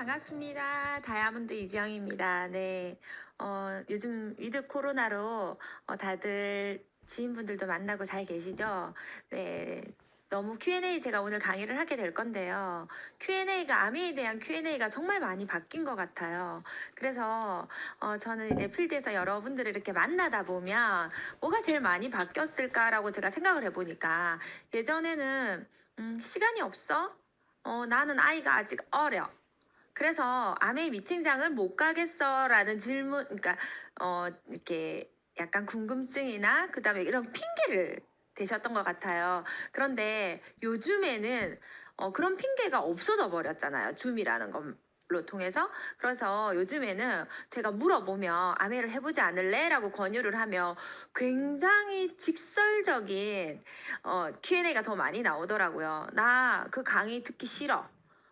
반갑습니다. 다이아몬드 이지영입니다. 네. 요즘 위드 코로나로 다들 지인분들도 만나고 잘 계시죠? 네. 너무 Q&A 제가 오늘 강의를 하게 될 건데요. Q&A가 아미에 대한 Q&A가 정말 많이 바뀐 것 같아요. 그래서 저는 이제 필드에서 여러분들을 이렇게 만나다 보면 뭐가 제일 많이 바뀌었을까라고 제가 생각을 해보니까 예전에는 시간이 없어? 나는 아이가 아직 어려. 그래서 아메이 미팅장을 못 가겠어라는 질문, 그러니까 이렇게 약간 궁금증이나 그다음에 이런 핑계를 대셨던 것 같아요. 그런데 요즘에는 그런 핑계가 없어져 버렸잖아요. 줌이라는 걸로 통해서. 그래서 요즘에는 제가 물어보면 아메이를 해보지 않을래? 라고 권유를 하면 굉장히 직설적인 Q&A가 더 많이 나오더라고요. 나 그 강의 듣기 싫어.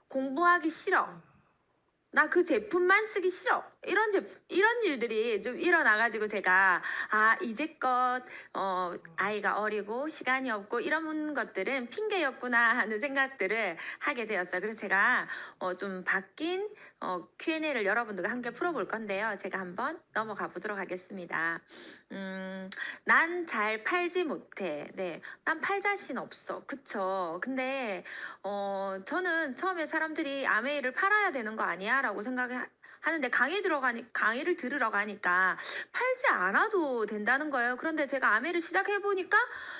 공부하기 싫어. 나 그 제품만 쓰기 싫어. 이런 일들이 좀 일어나가지고 제가, 이제껏, 아이가 어리고 시간이 없고 이런 것들은 핑계였구나 하는 생각들을 하게 되었어요. 그래서 제가, 좀 바뀐, Q&A를 여러분들과 함께 풀어볼 건데요. 제가 한번 넘어가 보도록 하겠습니다. 난 잘 팔지 못해. 네. 난 팔 자신 없어. 그쵸. 근데, 저는 처음에 사람들이 아메이를 팔아야 되는 거 아니야? 라고 하는데 강의를 들으러 가니까 팔지 않아도 된다는 거예요. 그런데 제가 아메이를 시작해보니까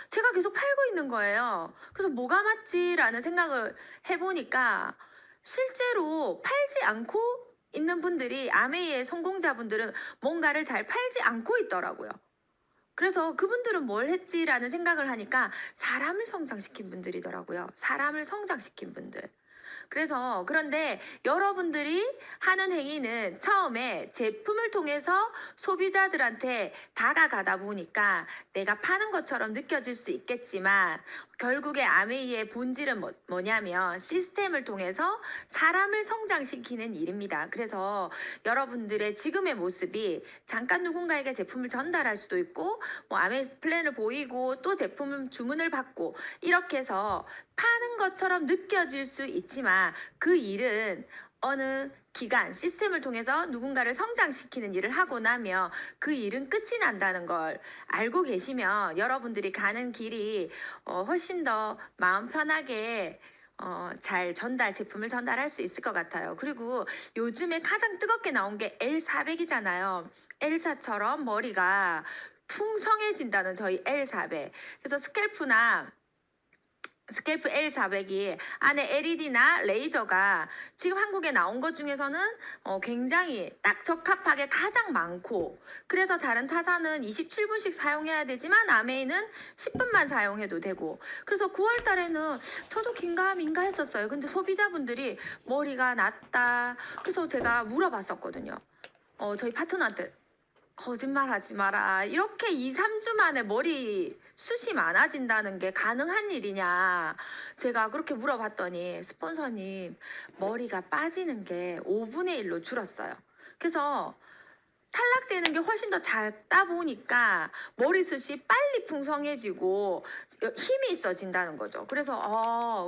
제가 계속 팔고 있는 거예요. 그래서 뭐가 맞지라는 생각을 해보니까 실제로 팔지 않고 있는 분들이 아메이의 성공자분들은 뭔가를 잘 팔지 않고 있더라고요. 그래서 그분들은 뭘 했지라는 생각을 하니까 사람을 성장시킨 분들이더라고요. 사람을 성장시킨 분들. 그런데 여러분들이 하는 행위는 처음에 제품을 통해서 소비자들한테 다가가다 보니까 내가 파는 것처럼 느껴질 수 있겠지만 결국에 아메이의 본질은 뭐냐면 시스템을 통해서 사람을 성장시키는 일입니다. 그래서 여러분들의 지금의 모습이 잠깐 누군가에게 제품을 전달할 수도 있고 뭐 아메이 플랜을 보이고 또 제품 주문을 받고 이렇게 해서 파는 것처럼 느껴질 수 있지만 그 일은 어느 기간, 시스템을 통해서 누군가를 성장시키는 일을 하고 나면 그 일은 끝이 난다는 걸 알고 계시면 여러분들이 가는 길이 훨씬 더 마음 편하게 제품을 전달할 수 있을 것 같아요. 그리고 요즘에 가장 뜨겁게 나온 게 L400이잖아요. L사처럼 머리가 풍성해진다는 저희 L400. 그래서 스캘프 L400이 안에 LED나 레이저가 지금 한국에 나온 것 중에서는 굉장히 딱 적합하게 가장 많고 그래서 다른 타사는 27분씩 사용해야 되지만 아메이는 10분만 사용해도 되고 그래서 9월 달에는 저도 긴가민가 했었어요. 근데 소비자분들이 머리가 낮다. 그래서 제가 물어봤었거든요. 저희 파트너한테 거짓말 하지 마라. 이렇게 2, 3주 만에 머리 숱이 많아진다는 게 가능한 일이냐. 제가 그렇게 물어봤더니 스폰서님 머리가 빠지는 게 5분의 1로 줄었어요. 그래서 탈락되는 게 훨씬 더 작다 보니까 머리숱이 빨리 풍성해지고 힘이 있어진다는 거죠. 그래서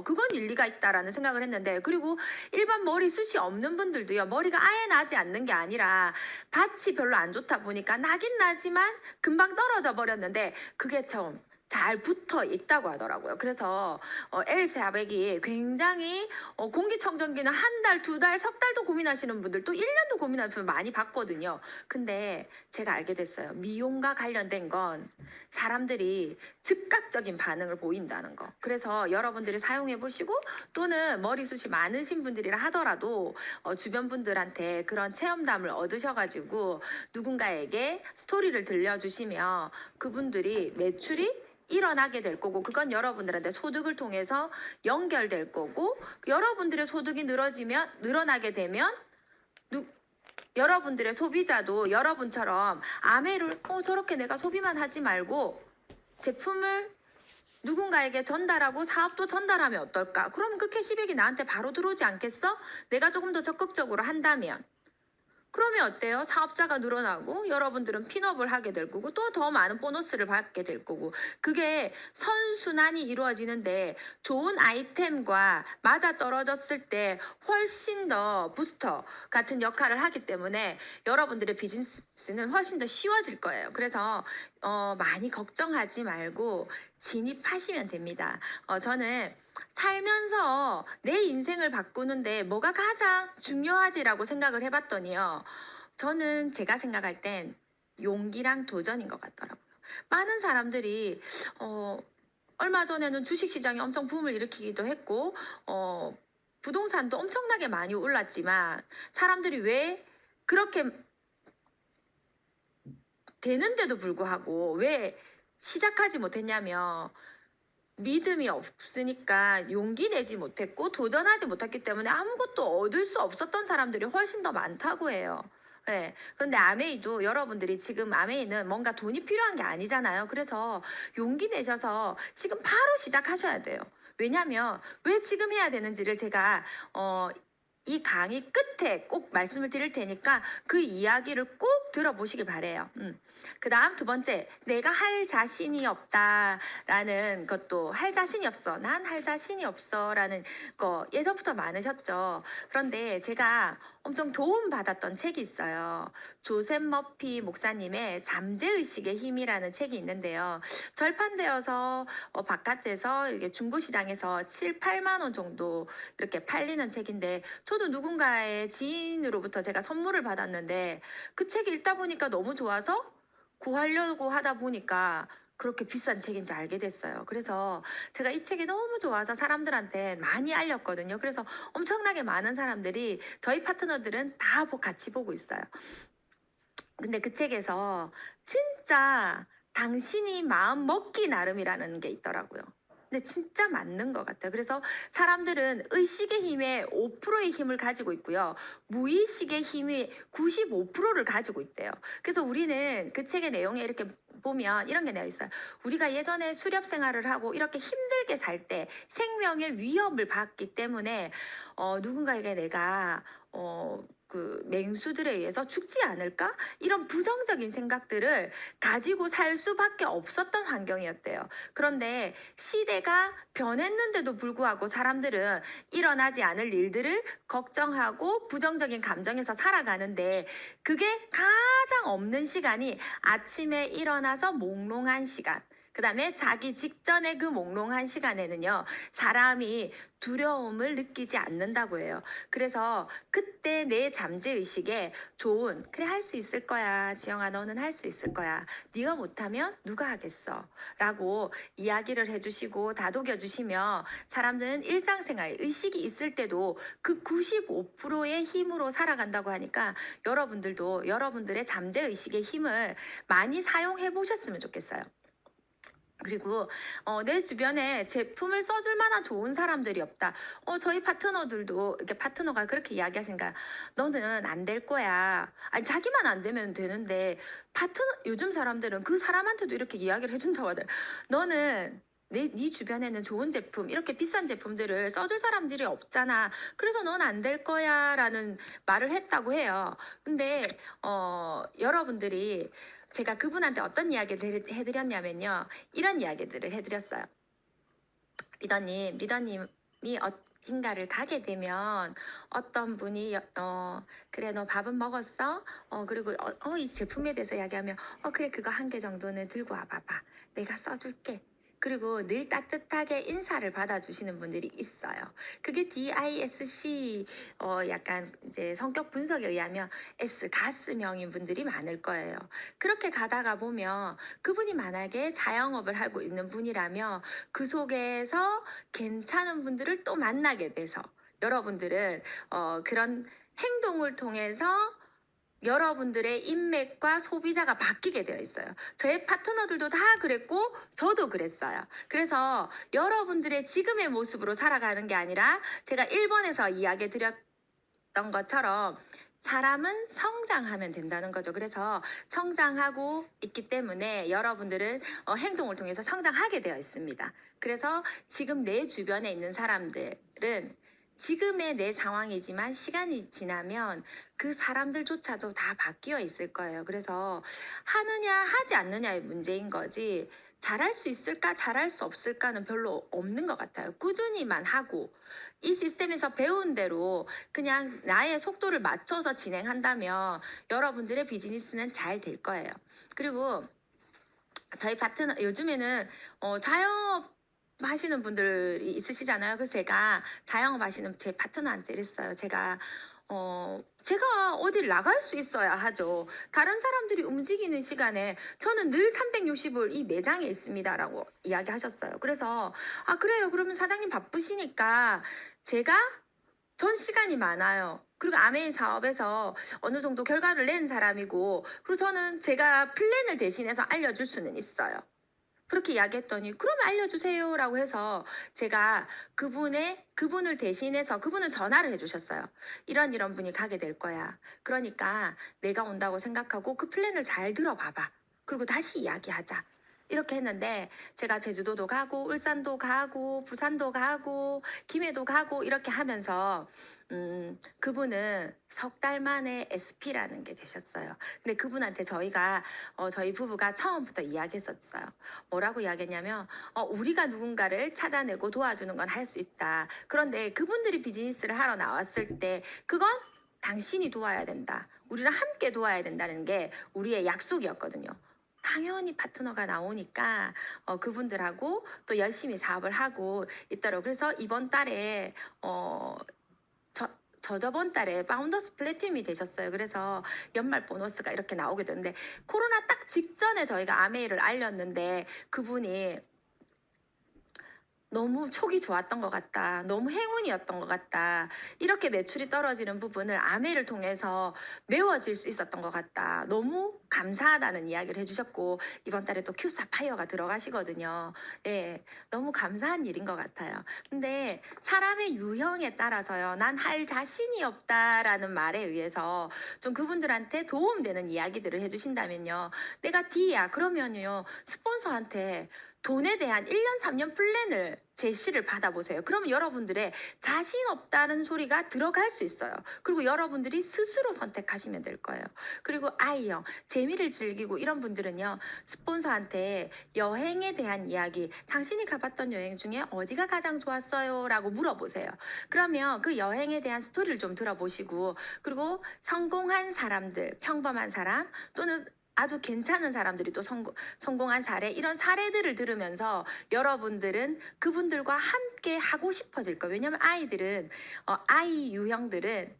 그건 일리가 있다라는 생각을 했는데 그리고 일반 머리숱이 없는 분들도요. 머리가 아예 나지 않는 게 아니라 밭이 별로 안 좋다 보니까 나긴 나지만 금방 떨어져 버렸는데 그게 처음 잘 붙어 있다고 하더라고요. 그래서 L400이 굉장히 공기청정기는 한 달, 두 달, 석 달도 고민하시는 분들 또 1년도 고민하시는 분 많이 봤거든요. 근데 제가 알게 됐어요. 미용과 관련된 건 사람들이 즉각적인 반응을 보인다는 거. 그래서 여러분들이 사용해 보시고 또는 머리숱이 많으신 분들이라 하더라도 주변 분들한테 그런 체험담을 얻으셔가지고 누군가에게 스토리를 들려주시면 그분들이 매출이 일어나게 될 거고 그건 여러분들한테 소득을 통해서 연결될 거고 여러분들의 소득이 늘어나게 되면 여러분들의 소비자도 여러분처럼 아메를 저렇게 내가 소비만 하지 말고 제품을 누군가에게 전달하고 사업도 전달하면 어떨까? 그럼 그 캐시백이 나한테 바로 들어오지 않겠어? 내가 조금 더 적극적으로 한다면 그러면 어때요? 사업자가 늘어나고 여러분들은 핀업을 하게 될 거고 또 더 많은 보너스를 받게 될 거고 그게 선순환이 이루어지는데 좋은 아이템과 맞아 떨어졌을 때 훨씬 더 부스터 같은 역할을 하기 때문에 여러분들의 비즈니스는 훨씬 더 쉬워질 거예요. 그래서 많이 걱정하지 말고 진입하시면 됩니다. 저는 살면서 내 인생을 바꾸는데 뭐가 가장 중요하지라고 생각을 해봤더니요. 저는 제가 생각할 땐 용기랑 도전인 것 같더라고요. 많은 사람들이 어, 얼마 전에는 주식시장이 엄청 붐을 일으키기도 했고 부동산도 엄청나게 많이 올랐지만 사람들이 왜 그렇게 되는데도 불구하고 왜 시작하지 못했냐면 믿음이 없으니까 용기 내지 못했고 도전하지 못했기 때문에 아무것도 얻을 수 없었던 사람들이 훨씬 더 많다고 해요. 네. 그런데 아메이도 여러분들이 지금 아메이는 뭔가 돈이 필요한 게 아니잖아요. 그래서 용기 내셔서 지금 바로 시작하셔야 돼요. 왜냐면 왜 지금 해야 되는지를 제가 이 강의 끝에 꼭 말씀을 드릴 테니까 그 이야기를 꼭 들어보시기 바래요. 그 다음 두 번째, 내가 할 자신이 없다라는 것도 할 자신이 없어. 난 할 자신이 없어. 라는 거 예전부터 많으셨죠. 그런데 제가 엄청 도움받았던 책이 있어요. 조셉 머피 목사님의 잠재의식의 힘이라는 책이 있는데요. 절판되어서 바깥에서 이렇게 중고시장에서 7, 8만 원 정도 이렇게 팔리는 책인데 저도 누군가의 지인으로부터 제가 선물을 받았는데 그 책 읽다 보니까 너무 좋아서 구하려고 하다 보니까 그렇게 비싼 책인지 알게 됐어요. 그래서 제가 이 책이 너무 좋아서 사람들한테 많이 알렸거든요. 그래서 엄청나게 많은 사람들이 저희 파트너들은 다 같이 보고 있어요. 근데 그 책에서 진짜 당신이 마음 먹기 나름이라는 게 있더라고요. 근데 진짜 맞는 것 같아요. 그래서 사람들은 의식의 힘의 5%의 힘을 가지고 있고요. 무의식의 힘이 95%를 가지고 있대요. 그래서 우리는 그 책의 내용에 이렇게 보면 이런 게 되어 있어요. 우리가 예전에 수렵 생활을 하고 이렇게 힘들게 살 때 생명의 위협을 받기 때문에 누군가에게 내가 그 맹수들에 의해서 죽지 않을까? 이런 부정적인 생각들을 가지고 살 수밖에 없었던 환경이었대요. 그런데 시대가 변했는데도 불구하고 사람들은 일어나지 않을 일들을 걱정하고 부정적인 감정에서 살아가는데 그게 가장 없는 시간이 아침에 일어나서 몽롱한 시간. 그 다음에 자기 직전에 그 몽롱한 시간에는요, 사람이 두려움을 느끼지 않는다고 해요. 그래서 그때 내 잠재의식에 좋은, 그래, 할 수 있을 거야. 지영아, 너는 할 수 있을 거야. 네가 못하면 누가 하겠어. 라고 이야기를 해주시고 다독여주시면 사람들은 일상생활, 의식이 있을 때도 그 95%의 힘으로 살아간다고 하니까 여러분들도 여러분들의 잠재의식의 힘을 많이 사용해 보셨으면 좋겠어요. 그리고 내 주변에 제품을 써줄 만한 좋은 사람들이 없다. 저희 파트너들도 이렇게 파트너가 그렇게 이야기하시니까 너는 안 될 거야. 아니 자기만 안 되면 되는데 파트너 요즘 사람들은 그 사람한테도 이렇게 이야기를 해준다고 하더라. 너는 네 주변에는 좋은 제품 이렇게 비싼 제품들을 써줄 사람들이 없잖아. 그래서 넌 안 될 거야라는 말을 했다고 해요. 근데 여러분들이 제가 그분한테 어떤 이야기를 해드렸냐면요. 이런 이야기들을 해드렸어요. 리더님이 어딘가를 가게 되면 어떤 분이 그래 너 밥은 먹었어? 그리고 이 제품에 대해서 이야기하면 그래 그거 한 개 정도는 들고 와봐봐. 내가 써줄게. 그리고 늘 따뜻하게 인사를 받아주시는 분들이 있어요. 그게 DISC 약간 이제 성격 분석에 의하면 S 가스명인 분들이 많을 거예요. 그렇게 가다가 보면 그분이 만약에 자영업을 하고 있는 분이라면 그 속에서 괜찮은 분들을 또 만나게 돼서 여러분들은 그런 행동을 통해서 여러분들의 인맥과 소비자가 바뀌게 되어 있어요. 저의 파트너들도 다 그랬고 저도 그랬어요. 그래서 여러분들의 지금의 모습으로 살아가는 게 아니라 제가 1번에서 이야기 드렸던 것처럼 사람은 성장하면 된다는 거죠. 그래서 성장하고 있기 때문에 여러분들은 행동을 통해서 성장하게 되어 있습니다. 그래서 지금 내 주변에 있는 사람들은 지금의 내 상황이지만 시간이 지나면 그 사람들조차도 다 바뀌어 있을 거예요. 그래서 하느냐 하지 않느냐의 문제인 거지 잘할 수 있을까 잘할 수 없을까는 별로 없는 것 같아요. 꾸준히만 하고 이 시스템에서 배운 대로 그냥 나의 속도를 맞춰서 진행한다면 여러분들의 비즈니스는 잘 될 거예요. 그리고 저희 파트너 요즘에는 자영업 하시는 분들이 있으시잖아요. 그래서 제가 자영업 하시는 제 파트너한테 이랬어요. 제가 어딜 나갈 수 있어야 하죠. 다른 사람들이 움직이는 시간에 저는 늘 360을 이 매장에 있습니다라고 이야기하셨어요. 그래서 아 그래요. 그러면 사장님 바쁘시니까 제가 전 시간이 많아요. 그리고 아메이 사업에서 어느 정도 결과를 낸 사람이고, 그리고 저는 제가 플랜을 대신해서 알려줄 수는 있어요. 그렇게 이야기했더니, 그러면 알려주세요라고 해서 제가 그분을 대신해서 그분은 전화를 해주셨어요. 이런 분이 가게 될 거야. 그러니까 내가 온다고 생각하고 그 플랜을 잘 들어봐봐. 그리고 다시 이야기하자. 이렇게 했는데 제가 제주도도 가고 울산도 가고 부산도 가고 김해도 가고 이렇게 하면서 그분은 석 달 만에 SP라는 게 되셨어요. 근데 그분한테 저희 부부가 처음부터 이야기했었어요. 뭐라고 이야기했냐면 우리가 누군가를 찾아내고 도와주는 건 할 수 있다. 그런데 그분들이 비즈니스를 하러 나왔을 때 그건 당신이 도와야 된다. 우리랑 함께 도와야 된다는 게 우리의 약속이었거든요. 당연히 파트너가 나오니까 그분들하고 또 열심히 사업을 하고 있더라고요. 그래서 이번 달에 저번 달에 파운더스 플래티넘이 되셨어요. 그래서 연말 보너스가 이렇게 나오게 됐는데 코로나 딱 직전에 저희가 아메이를 알렸는데 그분이 너무 촉이 좋았던 것 같다. 너무 행운이었던 것 같다. 이렇게 매출이 떨어지는 부분을 아메를 통해서 메워질 수 있었던 것 같다. 너무 감사하다는 이야기를 해주셨고 이번 달에 또 큐 사파이어가 들어가시거든요. 예, 너무 감사한 일인 것 같아요. 근데 사람의 유형에 따라서요. 난 할 자신이 없다라는 말에 의해서 좀 그분들한테 도움되는 이야기들을 해주신다면요. 내가 D야. 그러면요. 스폰서한테 돈에 대한 1년, 3년 플랜을 제시를 받아보세요. 그러면 여러분들의 자신 없다는 소리가 들어갈 수 있어요. 그리고 여러분들이 스스로 선택하시면 될 거예요. 그리고 I형, 재미를 즐기고 이런 분들은요, 스폰서한테 여행에 대한 이야기, 당신이 가봤던 여행 중에 어디가 가장 좋았어요? 라고 물어보세요. 그러면 그 여행에 대한 스토리를 좀 들어보시고, 그리고 성공한 사람들, 평범한 사람, 또는 아주 괜찮은 사람들이 또 성공한 사례 이런 사례들을 들으면서 여러분들은 그분들과 함께 하고 싶어질 거예요. 왜냐하면 아이 유형들은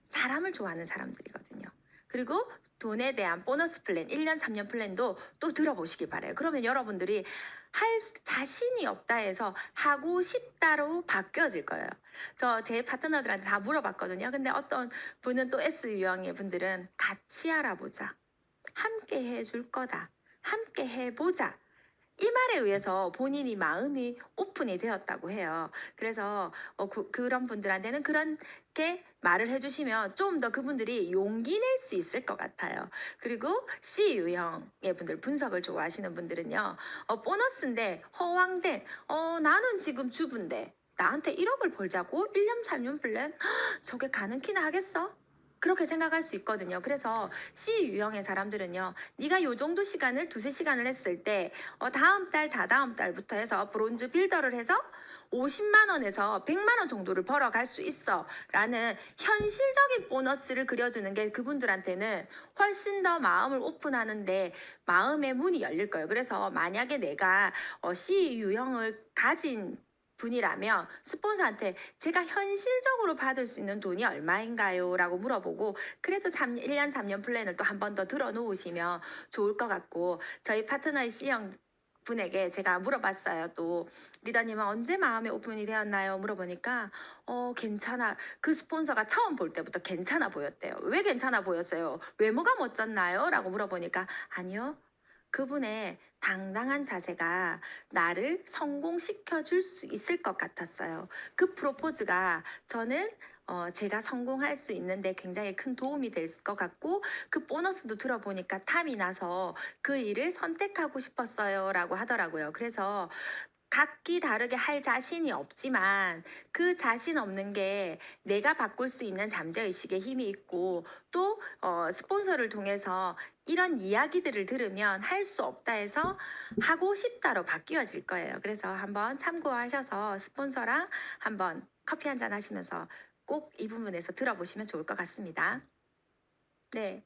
사람을 좋아하는 사람들이거든요. 그리고 돈에 대한 보너스 플랜 1년 3년 플랜도 또 들어보시기 바래요. 그러면 여러분들이 할 자신이 없다 해서 하고 싶다로 바뀌어질 거예요. 제 파트너들한테 다 물어봤거든요. 근데 어떤 분은 또 S 유형의 분들은 같이 알아보자. 함께 해줄 거다. 함께 해보자. 이 말에 의해서 본인이 마음이 오픈이 되었다고 해요. 그래서 그런 분들한테는 그렇게 말을 해주시면 좀 더 그분들이 용기 낼 수 있을 것 같아요. 그리고 C 유형의 분들, 분석을 좋아하시는 분들은요. 보너스인데 허황된 나는 지금 주부인데 나한테 1억을 벌자고 1년 3년 플랜 저게 가능키나 하겠어? 그렇게 생각할 수 있거든요. 그래서 C 유형의 사람들은요. 네가 요 정도 시간을 두세 시간을 했을 때 다음 달, 다다음 달부터 해서 브론즈 빌더를 해서 50만 원에서 100만 원 정도를 벌어갈 수 있어 라는 현실적인 보너스를 그려주는 게 그분들한테는 훨씬 더 마음을 오픈하는데 마음의 문이 열릴 거예요. 그래서 만약에 내가 C 유형을 가진 분이라면 스폰서한테 제가 현실적으로 받을 수 있는 돈이 얼마인가요? 라고 물어보고 그래도 1년 3년 플랜을 또 한 번 더 들어 놓으시면 좋을 것 같고 저희 파트너의 C형 분에게 제가 물어봤어요. 또 리더님은 언제 마음의 오픈이 되었나요? 물어보니까 괜찮아. 그 스폰서가 처음 볼 때부터 괜찮아 보였대요. 왜 괜찮아 보였어요? 외모가 멋졌나요? 라고 물어보니까 아니요. 그분의 당당한 자세가 나를 성공시켜 줄 수 있을 것 같았어요. 그 프로포즈가 저는 제가 성공할 수 있는데 굉장히 큰 도움이 될 것 같고 그 보너스도 들어보니까 탐이 나서 그 일을 선택하고 싶었어요 라고 하더라고요. 그래서 각기 다르게 할 자신이 없지만 그 자신 없는 게 내가 바꿀 수 있는 잠재의식의 힘이 있고 또 스폰서를 통해서 이런 이야기들을 들으면 할 수 없다 해서 하고 싶다로 바뀌어질 거예요. 그래서 한번 참고하셔서 스폰서랑 한번 커피 한잔 하시면서 꼭 이 부분에서 들어보시면 좋을 것 같습니다. 네.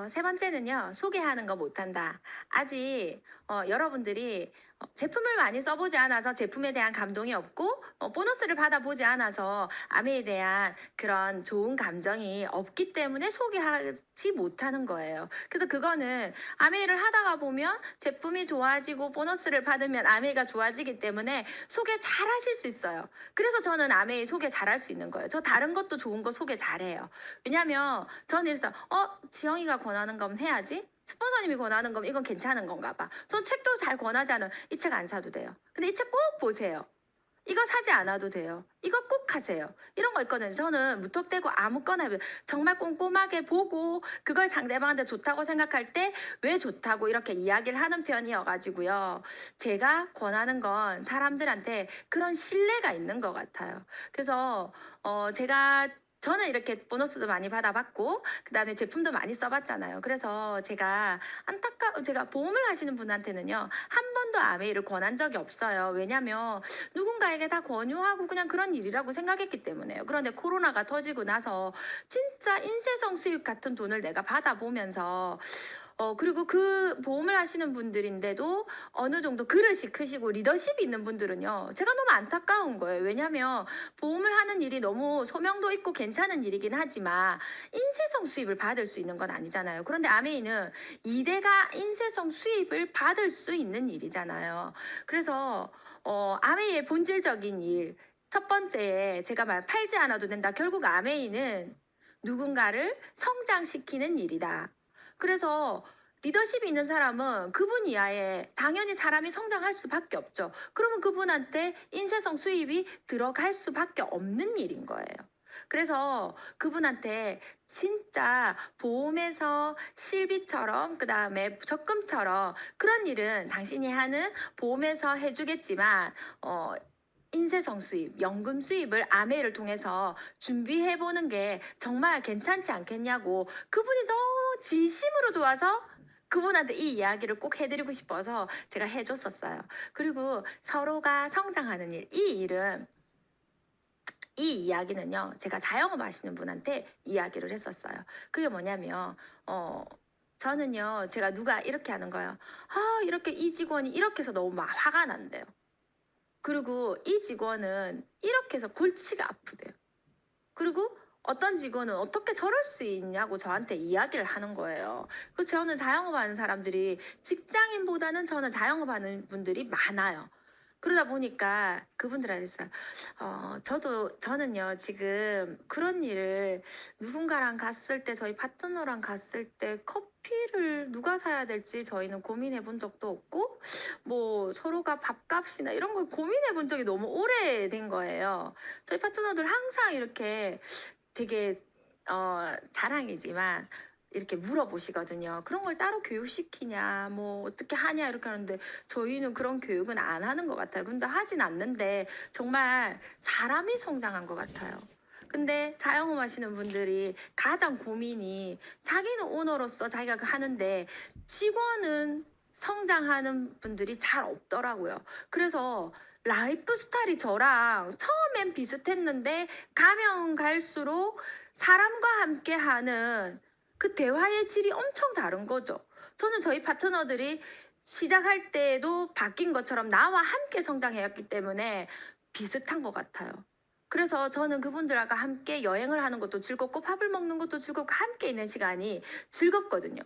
세 번째는요, 소개하는 거 못한다. 아직 여러분들이 제품을 많이 써보지 않아서 제품에 대한 감동이 없고 보너스를 받아보지 않아서 아메에 대한 그런 좋은 감정이 없기 때문에 소개하지 못하는 거예요. 그래서 그거는 아메이를 하다가 보면 제품이 좋아지고 보너스를 받으면 아메이가 좋아지기 때문에 소개 잘 하실 수 있어요. 그래서 저는 아메이 소개 잘할 수 있는 거예요. 저 다른 것도 좋은 거 소개 잘해요. 왜냐면 저는 이래서 지영이가 권하는 건 해야지. 스폰서님이 권하는 거면 이건 괜찮은 건가 봐. 전 책도 잘 권하지 않은 이 책 안 사도 돼요. 근데 이 책 꼭 보세요. 이거 사지 않아도 돼요. 이거 꼭 하세요. 이런 거 있거든요. 저는 무턱대고 아무거나 정말 꼼꼼하게 보고 그걸 상대방한테 좋다고 생각할 때 왜 좋다고 이렇게 이야기를 하는 편이어가지고요. 제가 권하는 건 사람들한테 그런 신뢰가 있는 것 같아요. 그래서 저는 이렇게 보너스도 많이 받아봤고 그다음에 제품도 많이 써봤잖아요. 그래서 제가 제가 보험을 하시는 분한테는요 한 번도 아메이를 권한 적이 없어요. 왜냐면 누군가에게 다 권유하고 그냥 그런 일이라고 생각했기 때문에요. 그런데 코로나가 터지고 나서 진짜 인쇄성 수입 같은 돈을 내가 받아보면서 그리고 그 보험을 하시는 분들인데도 어느 정도 그릇이 크시고 리더십이 있는 분들은요. 제가 너무 안타까운 거예요. 왜냐면 보험을 하는 일이 너무 소명도 있고 괜찮은 일이긴 하지만 인쇄성 수입을 받을 수 있는 건 아니잖아요. 그런데 아메이는 이대가 인쇄성 수입을 받을 수 있는 일이잖아요. 그래서 아메이의 본질적인 일, 첫 번째에 제가 팔지 않아도 된다. 결국 아메이는 누군가를 성장시키는 일이다. 그래서 리더십이 있는 사람은 그분 이하에 당연히 사람이 성장할 수밖에 없죠. 그러면 그분한테 인쇄성 수입이 들어갈 수밖에 없는 일인 거예요. 그래서 그분한테 진짜 보험에서 실비처럼 그다음에 적금처럼 그런 일은 당신이 하는 보험에서 해주겠지만 인쇄성 수입, 연금 수입을 아메이를 통해서 준비해 보는 게 정말 괜찮지 않겠냐고 그분이 너무 진심으로 좋아서 그분한테 이 이야기를 꼭 해드리고 싶어서 제가 해줬었어요. 그리고 서로가 성장하는 일, 이 이야기는요, 제가 자영업 하시는 분한테 이야기를 했었어요. 그게 뭐냐면, 저는요, 제가 누가 이렇게 하는 거예요. 이렇게 이 직원이 이렇게 해서 너무 막 화가 난대요. 그리고 이 직원은 이렇게 해서 골치가 아프대요. 그리고 어떤 직원은 어떻게 저럴 수 있냐고 저한테 이야기를 하는 거예요. 그 저는 자영업하는 사람들이 직장인보다는 저는 자영업하는 분들이 많아요. 그러다 보니까 그분들한테 했어요. 저는요, 지금 그런 일을 누군가랑 갔을 때, 저희 파트너랑 갔을 때 커피를 누가 사야 될지 저희는 고민해 본 적도 없고, 뭐 서로가 밥값이나 이런 걸 고민해 본 적이 너무 오래된 거예요. 저희 파트너들 항상 이렇게 되게, 자랑이지만, 이렇게 물어보시거든요. 그런 걸 따로 교육시키냐, 뭐 어떻게 하냐 이렇게 하는데 저희는 그런 교육은 안 하는 것 같아요. 근데 하진 않는데 정말 사람이 성장한 것 같아요. 근데 자영업 하시는 분들이 가장 고민이 자기는 오너로서 자기가 하는데 직원은 성장하는 분들이 잘 없더라고요. 그래서 라이프 스타일이 저랑 처음엔 비슷했는데 가면 갈수록 사람과 함께 하는 그 대화의 질이 엄청 다른 거죠. 저는 저희 파트너들이 시작할 때에도 바뀐 것처럼 나와 함께 성장해왔기 때문에 비슷한 것 같아요. 그래서 저는 그분들과 함께 여행을 하는 것도 즐겁고 밥을 먹는 것도 즐겁고 함께 있는 시간이 즐겁거든요.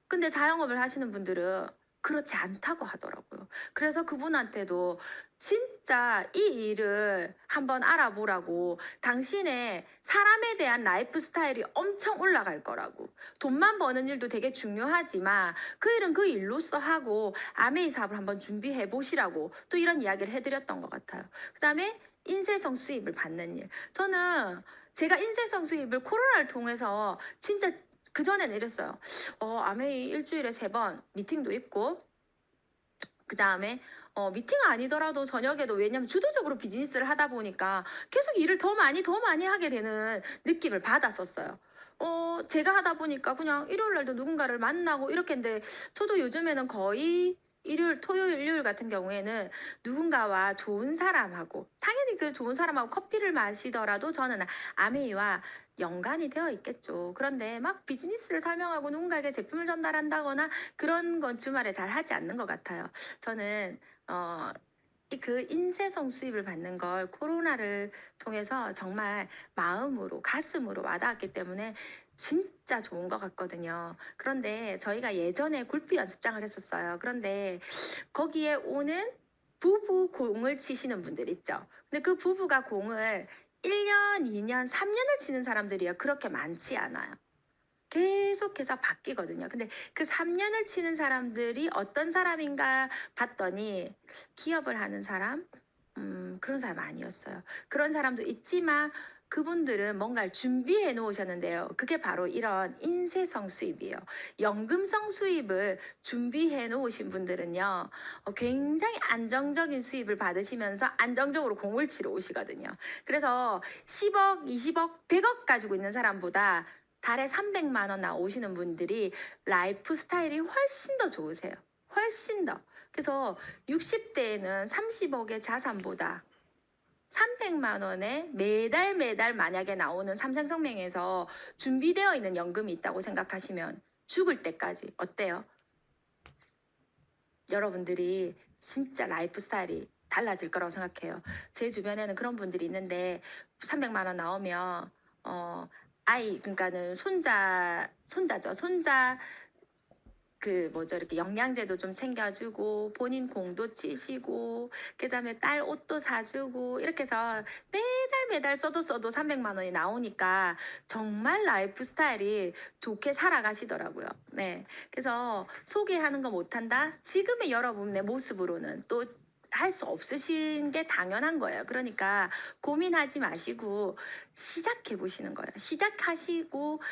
근데 자영업을 하시는 분들은 그렇지 않다고 하더라고요. 그래서 그분한테도 진짜 이 일을 한번 알아보라고 당신의 사람에 대한 라이프 스타일이 엄청 올라갈 거라고 돈만 버는 일도 되게 중요하지만 그 일은 그 일로서 하고 아메이 사업을 한번 준비해 보시라고 또 이런 이야기를 해드렸던 것 같아요. 그 다음에 인쇄성 수입을 받는 일. 저는 제가 인쇄성 수입을 코로나를 통해서 진짜 그전에는 이랬어요. 아메이 일주일에 3번 미팅도 있고 그 다음에 미팅 아니더라도 저녁에도 왜냐면 주도적으로 비즈니스를 하다 보니까 계속 일을 더 많이 하게 되는 느낌을 받았었어요. 제가 하다 보니까 그냥 일요일 날도 누군가를 만나고 이렇게 했는데 저도 요즘에는 거의 일요일, 토요일, 일요일 같은 경우에는 누군가와 좋은 사람하고 당연히 그 좋은 사람하고 커피를 마시더라도 저는 아메이와 연관이 되어 있겠죠. 그런데 막 비즈니스를 설명하고 누군가에게 제품을 전달한다거나 그런 건 주말에 잘 하지 않는 것 같아요. 저는 어, 그 인쇄성 수입을 받는 걸 코로나를 통해서 정말 마음으로 가슴으로 와닿았기 때문에 진짜 좋은 것 같거든요. 그런데 저희가 예전에 골프 연습장을 했었어요. 그런데 거기에 오는 부부 공을 치시는 분들 있죠. 근데 그 부부가 공을 1년, 2년, 3년을 치는 사람들이요. 그렇게 많지 않아요. 계속해서 바뀌거든요. 근데 그 3년을 치는 사람들이 어떤 사람인가 봤더니 기업을 하는 사람, 그런 사람 아니었어요. 그런 사람도 있지만 그분들은 뭔가를 준비해 놓으셨는데요. 그게 바로 이런 인쇄성 수입이에요. 연금성 수입을 준비해 놓으신 분들은요, 굉장히 안정적인 수입을 받으시면서 안정적으로 공을 치러 오시거든요. 그래서 10억, 20억, 100억 가지고 있는 사람보다 달에 300만 원 나오시는 분들이 라이프 스타일이 훨씬 더 좋으세요. 훨씬 더. 그래서 60대에는 30억의 자산보다 300만 원에 매달 만약에 나오는 삼성생명에서 준비되어 있는 연금이 있다고 생각하시면 죽을 때까지 어때요? 여러분들이 진짜 라이프 스타일이 달라질 거라고 생각해요. 제 주변에는 그런 분들이 있는데 300만 원 나오면 아이 그러니까는 손자죠. 손자 그 뭐죠 이렇게 영양제도 좀 챙겨주고 본인 공도 치시고 그다음에 딸 옷도 사주고 이렇게 해서 매달 써도 300만 원이 나오니까 정말 라이프 스타일이 좋게 살아가시더라고요. 네, 그래서 소개하는 거 못한다. 지금의 여러분의 모습으로는 또 할 수 없으신 게 당연한 거예요. 그러니까 고민하지 마시고 시작해 보시는 거예요. 시작하시고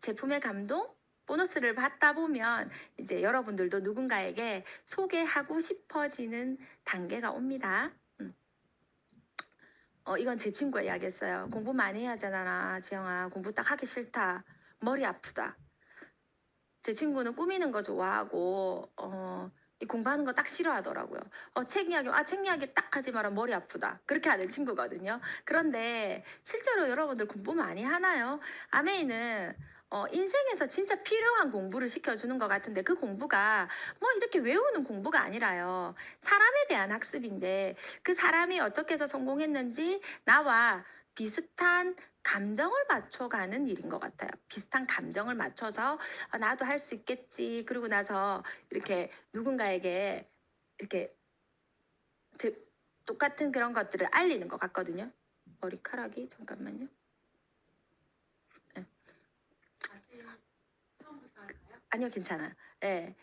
제품의 감동, 보너스를 받다 보면 이제 여러분들도 누군가에게 소개하고 싶어지는 단계가 옵니다. 이건 제 친구가 이야기했어요. 공부 많이 해야 하잖아, 지영아. 공부 딱 하기 싫다. 머리 아프다. 제 친구는 꾸미는 거 좋아하고, 이 공부하는 거 딱 싫어하더라고요. 책 이야기 딱 하지 마라. 머리 아프다. 그렇게 하는 친구거든요. 그런데 실제로 여러분들 공부 많이 하나요? 아메이는 인생에서 진짜 필요한 공부를 시켜주는 것 같은데 그 공부가 뭐 이렇게 외우는 공부가 아니라요. 사람에 대한 학습인데 그 사람이 어떻게 해서 성공했는지 나와 비슷한 감정을 맞춰가는 일인 것 같아요. 비슷한 감정을 맞춰서 나도 할 수 있겠지. 그러고 나서 이렇게 누군가에게 이렇게 제, 똑같은 그런 것들을 알리는 것 같거든요. 머리카락이 잠깐만요. 네. 아니요, 괜찮아요. 네.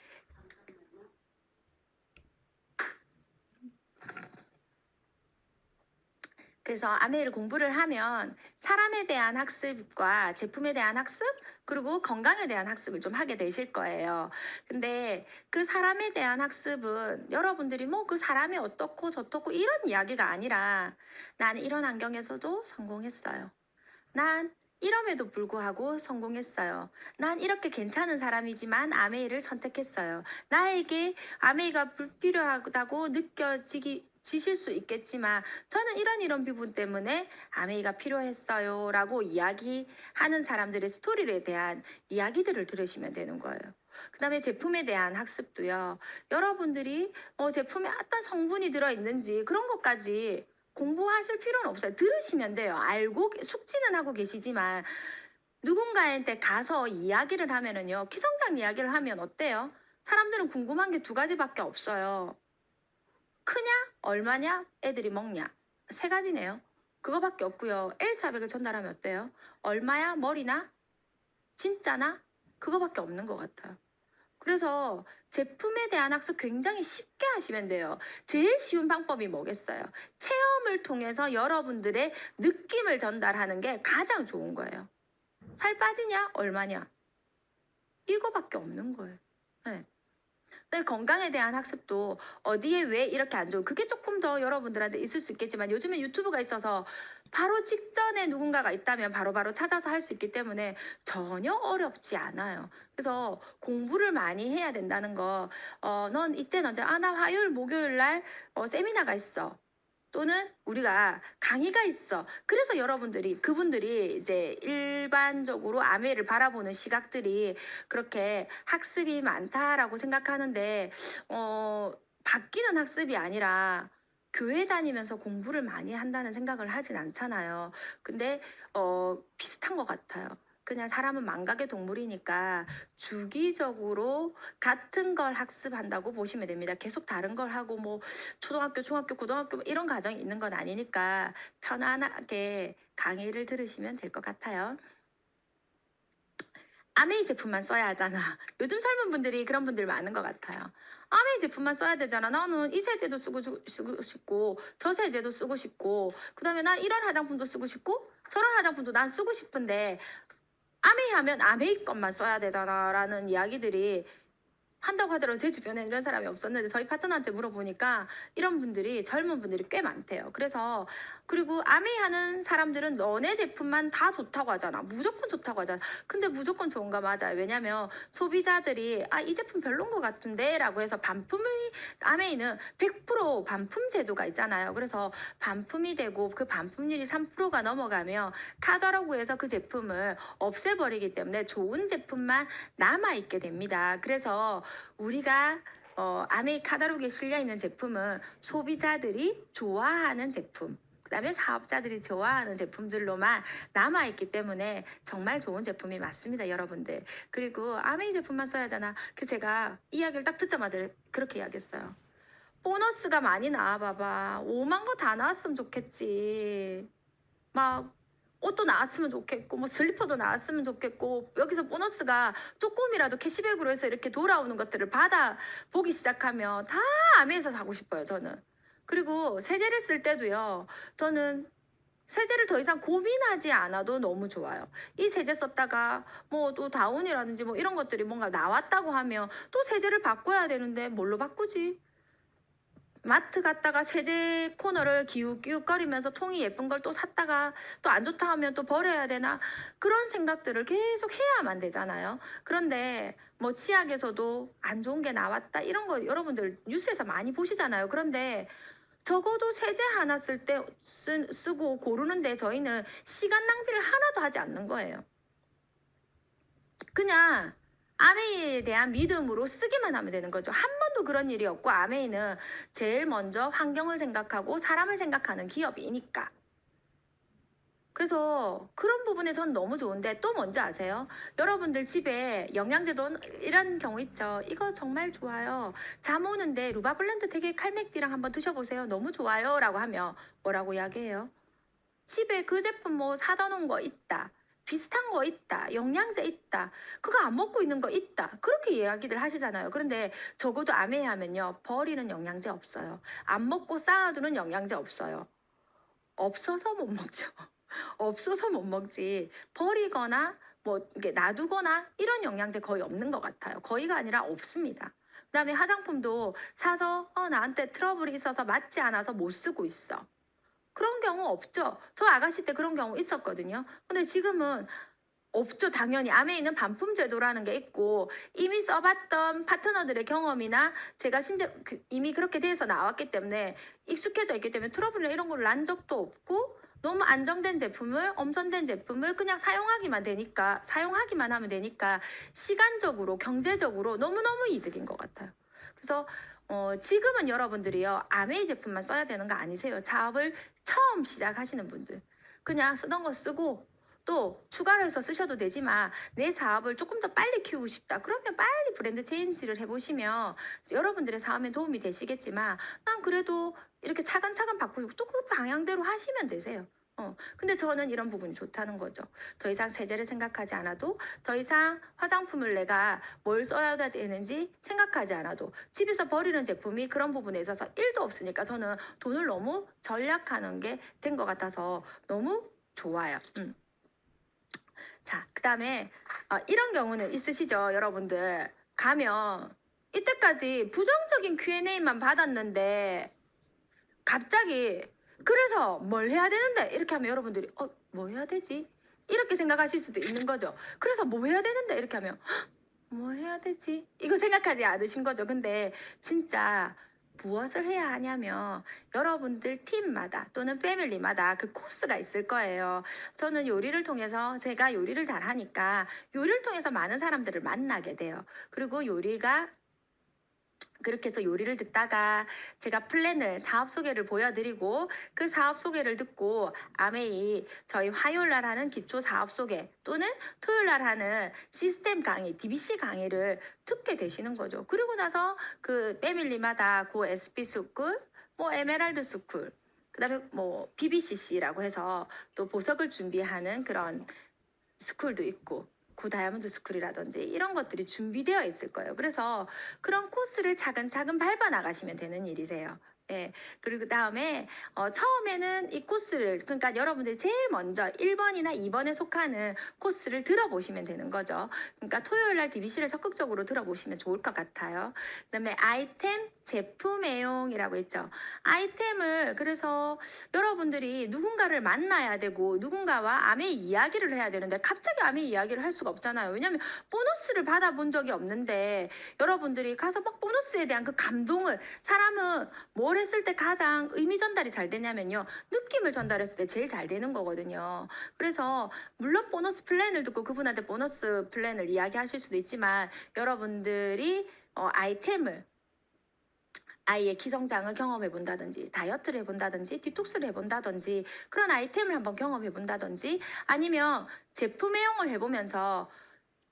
그래서 아메이를 공부를 하면 사람에 대한 학습과 제품에 대한 학습 그리고 건강에 대한 학습을 좀 하게 되실 거예요. 근데 그 사람에 대한 학습은 여러분들이 뭐 그 사람이 어떻고 저떻고 이런 이야기가 아니라 나는 이런 환경에서도 성공했어요. 난 이럼에도 불구하고 성공했어요. 난 이렇게 괜찮은 사람이지만 아메이를 선택했어요. 나에게 아메이가 불필요하다고 지실 수 있겠지만 저는 이런 부분 때문에 아메이가 필요했어요 라고 이야기하는 사람들의 스토리에 대한 이야기들을 들으시면 되는 거예요. 그 다음에 제품에 대한 학습도요. 여러분들이 제품에 어떤 성분이 들어있는지 그런 것까지 공부하실 필요는 없어요. 들으시면 돼요. 알고 숙지는 하고 계시지만 누군가한테 가서 이야기를 하면은요. 기성장 이야기를 하면 어때요? 사람들은 궁금한 게 두 가지밖에 없어요. 크냐? 얼마냐? 애들이 먹냐? 세 가지네요. 그거밖에 없고요. L400을 전달하면 어때요? 얼마야? 머리나? 진짜나? 그거밖에 없는 것 같아요. 그래서 제품에 대한 학습 굉장히 쉽게 하시면 돼요. 제일 쉬운 방법이 뭐겠어요? 체험을 통해서 여러분들의 느낌을 전달하는 게 가장 좋은 거예요. 살 빠지냐? 얼마냐? 이거밖에 없는 거예요. 네. 건강에 대한 학습도 어디에 왜 이렇게 안 좋은 그게 조금 더 여러분들한테 있을 수 있겠지만 요즘에 유튜브가 있어서 바로 직전에 누군가가 있다면 바로바로 찾아서 할 수 있기 때문에 전혀 어렵지 않아요. 그래서 공부를 많이 해야 된다는 거, 넌 이때는 언제? 아, 나 화요일, 목요일 날 세미나가 있어. 또는 우리가 강의가 있어. 그래서 여러분들이 그분들이 이제 일반적으로 아메를 바라보는 시각들이 그렇게 학습이 많다라고 생각하는데 바뀌는 학습이 아니라 교회 다니면서 공부를 많이 한다는 생각을 하진 않잖아요. 근데 비슷한 것 같아요. 그냥 사람은 망각의 동물이니까 주기적으로 같은 걸 학습한다고 보시면 됩니다. 계속 다른 걸 하고 뭐 초등학교, 중학교, 고등학교 이런 과정이 있는 건 아니니까 편안하게 강의를 들으시면 될 것 같아요. 아메이 제품만 써야 하잖아. 요즘 젊은 분들이 그런 분들 많은 것 같아요. 아메이 제품만 써야 되잖아. 나는 이 세제도 쓰고 싶고 저 세제도 쓰고 싶고 그다음에 난 이런 화장품도 쓰고 싶고 저런 화장품도 난 쓰고 싶은데 아메이 하면 아메이 것만 써야 되잖아 라는 이야기들이 한다고 하더라도 제 주변에 이런 사람이 없었는데 저희 파트너한테 물어보니까 이런 분들이 젊은 분들이 꽤 많대요. 그래서 그리고 아메이 하는 사람들은 너네 제품만 다 좋다고 하잖아. 무조건 좋다고 하잖아. 근데 무조건 좋은가 맞아요. 왜냐면 소비자들이 아, 이 제품 별론 것 같은데 라고 해서 반품을 아메이는 100% 반품 제도가 있잖아요. 그래서 반품이 되고 그 반품률이 3%가 넘어가면 카더라고에서 그 제품을 없애버리기 때문에 좋은 제품만 남아있게 됩니다. 그래서 우리가 아메이 카다로그에 실려 있는 제품은 소비자들이 좋아하는 제품, 그다음에 사업자들이 좋아하는 제품들로만 남아있기 때문에 정말 좋은 제품이 맞습니다, 여러분들. 그리고 아메이 제품만 써야 하잖아. 그 제가 이야기를 딱 듣자마자 그렇게 이야기했어요. 보너스가 많이 나와봐봐. 5만 거 다 나왔으면 좋겠지. 막 옷도 나왔으면 좋겠고 뭐 슬리퍼도 나왔으면 좋겠고 여기서 보너스가 조금이라도 캐시백으로 해서 이렇게 돌아오는 것들을 받아 보기 시작하면 다 아메에서 사고 싶어요 저는. 그리고 세제를 쓸 때도요 저는 세제를 더 이상 고민하지 않아도 너무 좋아요. 이 세제 썼다가 뭐 또 다운이라든지 뭐 이런 것들이 뭔가 나왔다고 하면 또 세제를 바꿔야 되는데 뭘로 바꾸지? 마트 갔다가 세제 코너를 기웃기웃거리면서 통이 예쁜 걸 또 샀다가 또 안 좋다 하면 또 버려야 되나 그런 생각들을 계속 해야만 되잖아요. 그런데 뭐 치약에서도 안 좋은 게 나왔다 이런 거 여러분들 뉴스에서 많이 보시잖아요. 그런데 적어도 세제 하나 쓸 때 쓰고 고르는데 저희는 시간 낭비를 하나도 하지 않는 거예요. 그냥 아메이에 대한 믿음으로 쓰기만 하면 되는 거죠. 한 번도 그런 일이 없고 아메이는 제일 먼저 환경을 생각하고 사람을 생각하는 기업이니까. 그래서 그런 부분에 전 너무 좋은데 또 뭔지 아세요? 여러분들 집에 영양제도 이런 경우 있죠. 이거 정말 좋아요. 잠 오는데 루바블렌드 되게 칼맥디랑 한번 드셔보세요. 너무 좋아요. 라고 하면 뭐라고 이야기해요? 집에 그 제품 뭐 사다 놓은 거 있다. 비슷한 거 있다. 영양제 있다. 그거 안 먹고 있는 거 있다. 그렇게 이야기들 하시잖아요. 그런데 적어도 아메이 하면요. 버리는 영양제 없어요. 안 먹고 쌓아두는 영양제 없어요. 없어서 못 먹죠. 없어서 못 먹지. 버리거나 뭐 이게 놔두거나 이런 영양제 거의 없는 것 같아요. 거의가 아니라 없습니다. 그다음에 화장품도 사서 나한테 트러블이 있어서 맞지 않아서 못 쓰고 있어. 그런 경우 없죠. 저 아가씨 때 그런 경우 있었거든요. 근데 지금은 없죠. 당연히 아메이는 반품 제도라는 게 있고 이미 써봤던 파트너들의 경험이나 제가 이미 그렇게 돼서 나왔기 때문에 익숙해져 있기 때문에 트러블이나 이런 걸 난 적도 없고 너무 안정된 제품을 엄선된 제품을 그냥 사용하기만 하면 되니까 시간적으로 경제적으로 너무너무 이득인 것 같아요. 그래서 지금은 여러분들이요 아메이 제품만 써야 되는 거 아니세요. 사업을 처음 시작하시는 분들 그냥 쓰던 거 쓰고 또 추가로 해서 쓰셔도 되지만 내 사업을 조금 더 빨리 키우고 싶다. 그러면 빨리 브랜드 체인지를 해보시면 여러분들의 사업에 도움이 되시겠지만 난 그래도 이렇게 차근차근 바꾸고 또 그 방향대로 하시면 되세요. 근데 저는 이런 부분이 좋다는 거죠. 더 이상 세제를 생각하지 않아도 더 이상 화장품을 내가 뭘 써야 되는지 생각하지 않아도 집에서 버리는 제품이 그런 부분에 있어서 1도 없으니까 저는 돈을 너무 절약하는 게 된 것 같아서 너무 좋아요. 자, 그 다음에 이런 경우는 있으시죠, 여러분들. 가면 이때까지 부정적인 Q&A만 받았는데 갑자기 그래서 뭘 해야 되는데 이렇게 하면 여러분들이 뭐 해야 되지? 이렇게 생각하실 수도 있는 거죠. 그래서 뭐 해야 되는데 이렇게 하면 뭐 해야 되지? 이거 생각하지 않으신 거죠. 근데 진짜 무엇을 해야 하냐면 여러분들 팀마다 또는 패밀리마다 그 코스가 있을 거예요. 저는 요리를 통해서 제가 요리를 잘 하니까 요리를 통해서 많은 사람들을 만나게 돼요. 그리고 요리가 그렇게 해서 요리를 듣다가 제가 플랜을 사업 소개를 보여드리고 그 사업 소개를 듣고 아메이 저희 화요일 날 하는 기초 사업 소개 또는 토요일 날 하는 시스템 강의 DBC 강의를 듣게 되시는 거죠. 그리고 나서 그 패밀리마다 고 SP 스쿨 뭐 에메랄드 스쿨 그다음에 뭐 BBCC라고 해서 또 보석을 준비하는 그런 스쿨도 있고 고 다이아몬드 스쿨이라든지 이런 것들이 준비되어 있을 거예요. 그래서 그런 코스를 차근차근 밟아 나가시면 되는 일이세요. 예. 그리고 그다음에 처음에는 이 코스를 그러니까 여러분들이 제일 먼저 1번이나 2번에 속하는 코스를 들어보시면 되는 거죠. 그러니까 토요일 날 DBC를 적극적으로 들어보시면 좋을 것 같아요. 그다음에 아이템, 제품 애용이라고 했죠. 아이템을 그래서 여러분들이 누군가를 만나야 되고 누군가와 암의 이야기를 해야 되는데 갑자기 암의 이야기를 할 수가 없잖아요. 왜냐하면 보너스를 받아본 적이 없는데 여러분들이 가서 막 보너스에 대한 그 감동을 사람은 뭘 했을 때 가장 의미 전달이 잘 되냐면요. 느낌을 전달했을 때 제일 잘 되는 거거든요. 그래서 물론 보너스 플랜을 듣고 그분한테 보너스 플랜을 이야기하실 수도 있지만 여러분들이 아이템을 아이의 기성장을 경험해 본다든지 다이어트를 해본다든지 디톡스를 해본다든지 그런 아이템을 한번 경험해 본다든지 아니면 제품 애용을 해보면서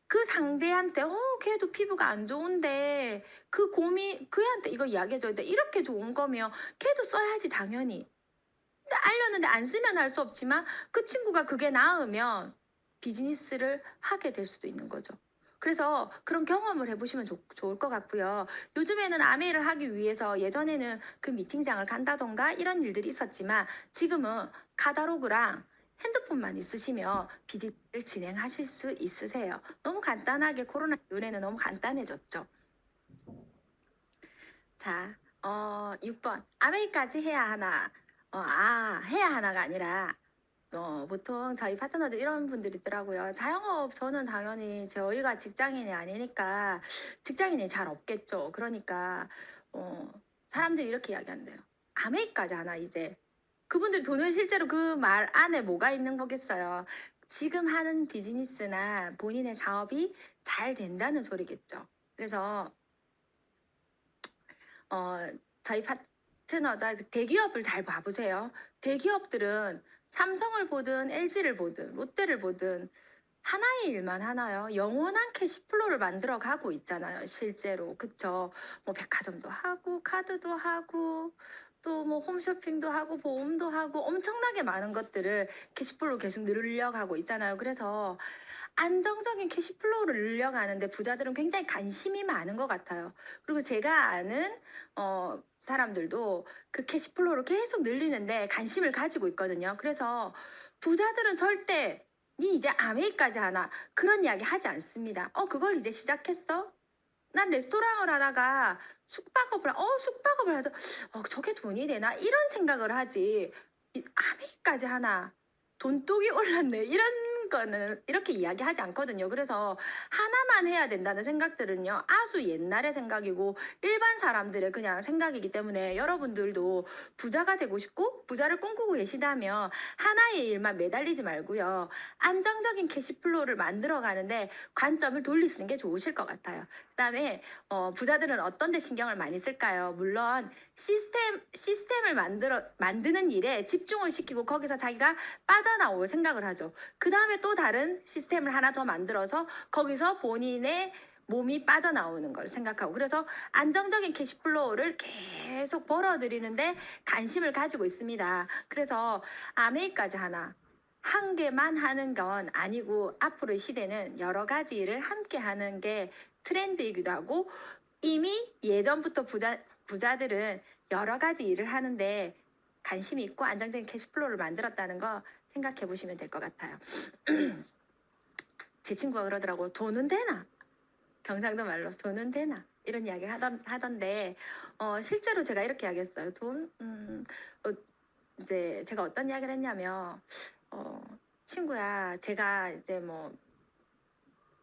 그 상대한테 걔도 피부가 안 좋은데 그 고민 그애한테 이거 이야기해줘야 돼 이렇게 좋은 거면 걔도 써야지 당연히 근데 알렸는데 안 쓰면 할 수 없지만 그 친구가 그게 나으면 비즈니스를 하게 될 수도 있는 거죠. 그래서 그런 경험을 해보시면 좋을 것 같고요. 요즘에는 아메이를 하기 위해서 예전에는 그 미팅장을 간다던가 이런 일들이 있었지만 지금은 카다로그랑 핸드폰만 있으시면 비즈니스를 진행하실 수 있으세요. 너무 간단하게 코로나 이후에는 너무 간단해졌죠. 자, 6번. 아메이까지 해야 하나? 해야 하나가 아니라 보통 저희 파트너들 이런 분들이 있더라고요. 자영업 저는 당연히 저희가 직장인이 아니니까 직장인이 잘 없겠죠. 그러니까 사람들이 이렇게 이야기한대요. 아메이까지 하나 이제. 그분들 돈은 실제로 그 말 안에 뭐가 있는 거겠어요. 지금 하는 비즈니스나 본인의 사업이 잘 된다는 소리겠죠. 그래서 어, 저희 파트너다 대기업을 잘 봐보세요. 대기업들은 삼성을 보든 LG를 보든 롯데를 보든 하나의 일만 하나요. 영원한 캐시플로우를 만들어 가고 있잖아요. 실제로. 그쵸? 뭐 백화점도 하고 카드도 하고 또 뭐 홈쇼핑도 하고 보험도 하고 엄청나게 많은 것들을 캐시플로우 계속 늘려가고 있잖아요. 그래서 안정적인 캐시플로우를 늘려가는데 부자들은 굉장히 관심이 많은 것 같아요. 그리고 제가 아는 사람들도 그 캐시플로우를 계속 늘리는데 관심을 가지고 있거든요. 그래서 부자들은 절대 니 이제 아메이까지 하나 그런 이야기 하지 않습니다. 그걸 이제 시작했어? 난 레스토랑을 하다가 숙박업을 하다 저게 돈이 되나 이런 생각을 하지 아메이까지 하나 돈독이 올랐네 이런 거는 이렇게 이야기하지 않거든요. 그래서 하나만 해야 된다는 생각들은요 아주 옛날의 생각이고 일반 사람들의 그냥 생각이기 때문에 여러분들도 부자가 되고 싶고 부자를 꿈꾸고 계시다면 하나의 일만 매달리지 말고요 안정적인 캐시플로우를 만들어 가는데 관점을 돌리시는 게 좋으실 것 같아요. 그다음에 부자들은 어떤 데 신경을 많이 쓸까요? 물론 시스템을 만드는 일에 집중을 시키고 거기서 자기가 빠져나올 생각을 하죠. 그 다음에 또 다른 시스템을 하나 더 만들어서 거기서 본인의 몸이 빠져나오는 걸 생각하고 그래서 안정적인 캐시플로우를 계속 벌어들이는데 관심을 가지고 있습니다. 그래서 아메이까지 하나 한 개만 하는 건 아니고 앞으로의 시대는 여러 가지 일을 함께 하는 게 트렌드이기도 하고 이미 예전부터 부자들은 여러 가지 일을 하는데 관심이 있고 안정적인 캐시플로우를 만들었다는 거 생각해 보시면 될 것 같아요. 제 친구가 그러더라고. 돈은 되나? 경상도 말로 돈은 되나? 이런 이야기를 하던데 실제로 제가 이렇게 이야기했어요. 이제 제가 어떤 이야기를 했냐면 친구야 제가 이제 뭐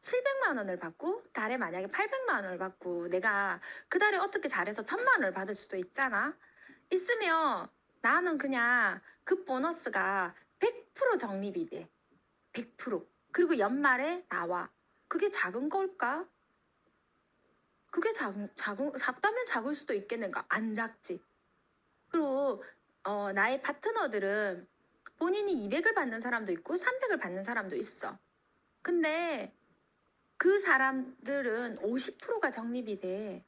700만 원을 받고 달에 만약에 800만 원을 받고 내가 그 달에 어떻게 잘해서 1000만 원을 받을 수도 있잖아. 있으면 나는 그냥 그 보너스가 100% 적립이 돼. 100%. 그리고 연말에 나와. 그게 작은 걸까? 그게 작다면 작을 수도 있겠는가? 안 작지. 그리고 나의 파트너들은 본인이 200을 받는 사람도 있고 300을 받는 사람도 있어. 근데 그 사람들은 50%가 적립이 돼.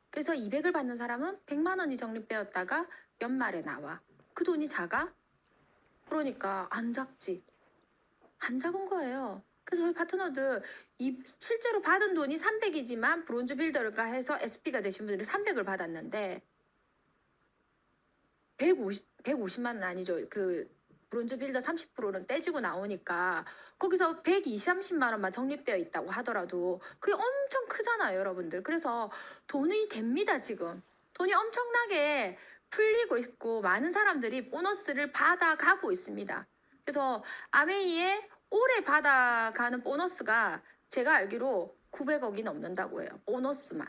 그래서 200을 받는 사람은 100만 원이 적립되었다가 연말에 나와. 그 돈이 작아? 그러니까 안 작지. 안 작은 거예요. 그래서 저희 파트너들 실제로 받은 돈이 300이지만 브론즈 빌더가 해서 SP가 되신 분들이 300을 받았는데 150만 원 아니죠. 그 브론즈 빌더 30%는 떼지고 나오니까 거기서 120, 30만 원만 적립되어 있다고 하더라도 그게 엄청 크잖아요, 여러분들. 그래서 돈이 됩니다, 지금. 돈이 엄청나게 풀리고 있고 많은 사람들이 보너스를 받아가고 있습니다. 그래서 아메이의 올해 받아가는 보너스가 제가 알기로 900억이 넘는다고 해요. 보너스만.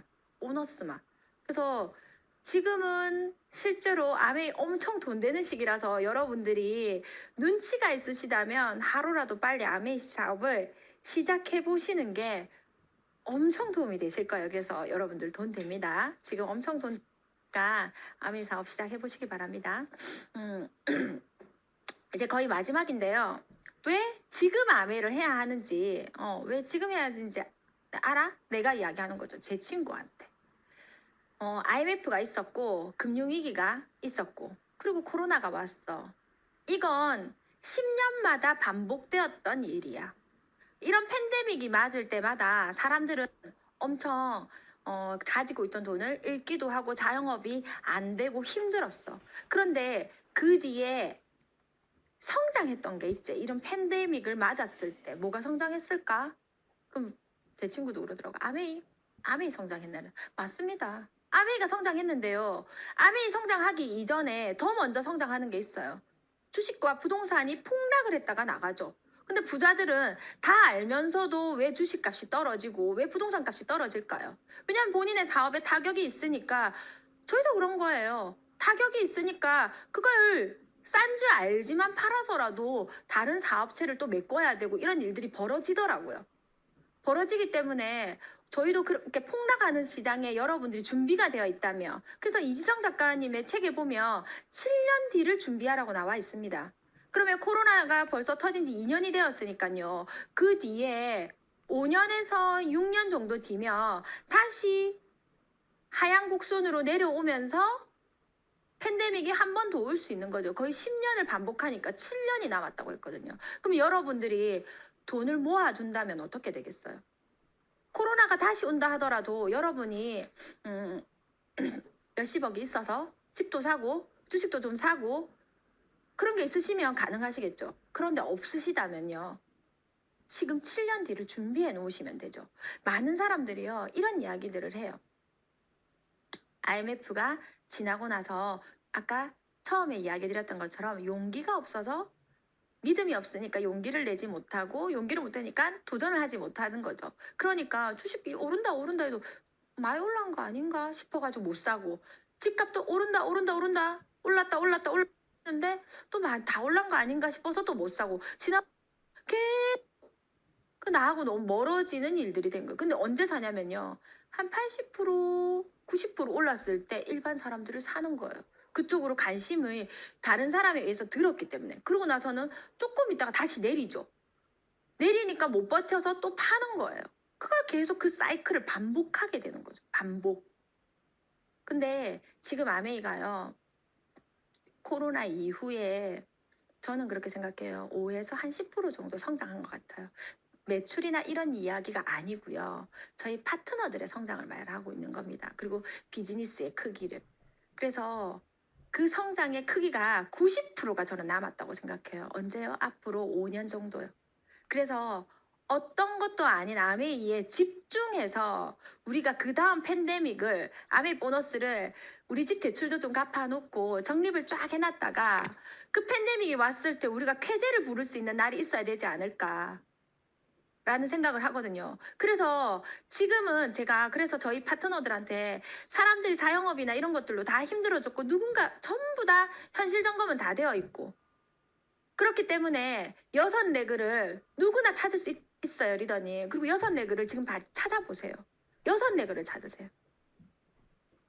그래서 지금은 실제로 아메이 엄청 돈 되는 시기라서 여러분들이 눈치가 있으시다면 하루라도 빨리 아메이 사업을 시작해 보시는 게 엄청 도움이 되실 거예요. 그래서 여러분들 돈 됩니다. 지금 엄청 돈가 아메이 사업 시작해 보시기 바랍니다. 이제 거의 마지막인데요. 왜 지금 아메이를 해야 하는지, 왜 지금 해야 하는지 알아? 내가 이야기하는 거죠. 제 친구한테. IMF가 있었고 금융위기가 있었고 그리고 코로나가 왔어. 이건 10년마다 반복되었던 일이야. 이런 팬데믹이 맞을 때마다 사람들은 엄청 가지고 있던 돈을 잃기도 하고 자영업이 안 되고 힘들었어. 그런데 그 뒤에 성장했던 게 있지. 이런 팬데믹을 맞았을 때 뭐가 성장했을까? 그럼 제 친구도 그러더라고. 아메이 성장했나는 맞습니다. 아메이가 성장했는데요. 아메이 성장하기 이전에 더 먼저 성장하는 게 있어요. 주식과 부동산이 폭락을 했다가 나가죠. 근데 부자들은 다 알면서도 왜 주식값이 떨어지고 왜 부동산 값이 떨어질까요? 왜냐하면 본인의 사업에 타격이 있으니까 저희도 그런 거예요. 타격이 있으니까 그걸 싼 줄 알지만 팔아서라도 다른 사업체를 또 메꿔야 되고 이런 일들이 벌어지더라고요. 벌어지기 때문에 저희도 그렇게 폭락하는 시장에 여러분들이 준비가 되어 있다며. 그래서 이지성 작가님의 책에 보면 7년 뒤를 준비하라고 나와 있습니다. 그러면 코로나가 벌써 터진 지 2년이 되었으니까요. 그 뒤에 5년에서 6년 정도 뒤면 다시 하향 곡선으로 내려오면서 팬데믹이 한 번 더 올 수 있는 거죠. 거의 10년을 반복하니까 7년이 남았다고 했거든요. 그럼 여러분들이 돈을 모아둔다면 어떻게 되겠어요? 코로나가 다시 온다 하더라도 여러분이 몇십억이 있어서 집도 사고 주식도 좀 사고 그런 게 있으시면 가능하시겠죠. 그런데 없으시다면요. 지금 7년 뒤를 준비해 놓으시면 되죠. 많은 사람들이요. 이런 이야기들을 해요. IMF가 지나고 나서 아까 처음에 이야기 드렸던 것처럼 용기가 없어서 믿음이 없으니까 용기를 내지 못하고 용기를 못하니까 도전을 하지 못하는 거죠. 그러니까 주식이 오른다 해도 많이 올라간 거 아닌가 싶어가지고 못 사고 집값도 오른다 올랐는데 또 다 올란 거 아닌가 싶어서 또 못 사고 그 나하고 너무 멀어지는 일들이 된 거예요. 근데 언제 사냐면요. 한 80%, 90% 올랐을 때 일반 사람들을 사는 거예요. 그쪽으로 관심을 다른 사람에 의해서 들었기 때문에. 그러고 나서는 조금 있다가 다시 내리죠. 내리니까 못 버텨서 또 파는 거예요. 그걸 계속 그 사이클을 반복하게 되는 거죠. 반복. 근데 지금 아메이가요. 코로나 이후에 저는 그렇게 생각해요. 5에서 한 10% 정도 성장한 것 같아요. 매출이나 이런 이야기가 아니고요. 저희 파트너들의 성장을 말하고 있는 겁니다. 그리고 비즈니스의 크기를. 그래서 그 성장의 크기가 90%가 저는 남았다고 생각해요. 언제요? 앞으로 5년 정도요. 그래서 어떤 것도 아닌 아메이에 집중해서 우리가 그 다음 팬데믹을 아메이 보너스를 우리 집 대출도 좀 갚아놓고 적립을 쫙 해놨다가 그 팬데믹이 왔을 때 우리가 쾌재를 부를 수 있는 날이 있어야 되지 않을까 라는 생각을 하거든요. 그래서 지금은 제가 그래서 저희 파트너들한테 사람들이 자영업이나 이런 것들로 다 힘들어졌고 누군가 전부 다 현실 점검은 다 되어 있고 그렇기 때문에 6레그를 누구나 찾을 수 있어요, 리더님. 그리고 6레그를 지금 찾아보세요. 6레그를 찾으세요.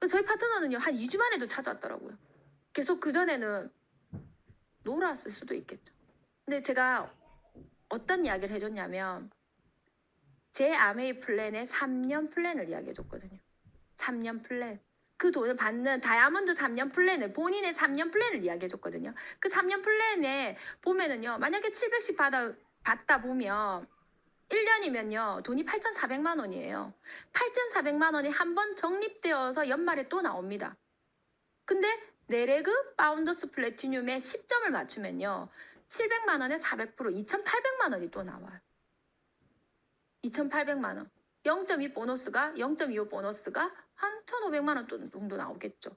저희 파트너는요, 한 2주 만에도 찾아왔더라고요. 계속 그전에는 놀았을 수도 있겠죠. 근데 제가 어떤 이야기를 해줬냐면, 제 아메이 플랜의 3년 플랜을 이야기해줬거든요. 3년 플랜. 그 돈을 받는 다이아몬드 3년 플랜을, 본인의 3년 플랜을 이야기해줬거든요. 그 3년 플랜에 보면은요, 만약에 700씩 받다 보면, 1년이면요, 돈이 8,400만 원이에요. 8,400만 원이 한 번 적립되어서 연말에 또 나옵니다. 근데 네레그 파운더스 플래티늄에 10점을 맞추면요, 700만 원에 400% 2,800만 원이 또 나와요. 2,800만 원. 0.2 보너스가 0.25 보너스가 한 1,500만 원 정도 나오겠죠.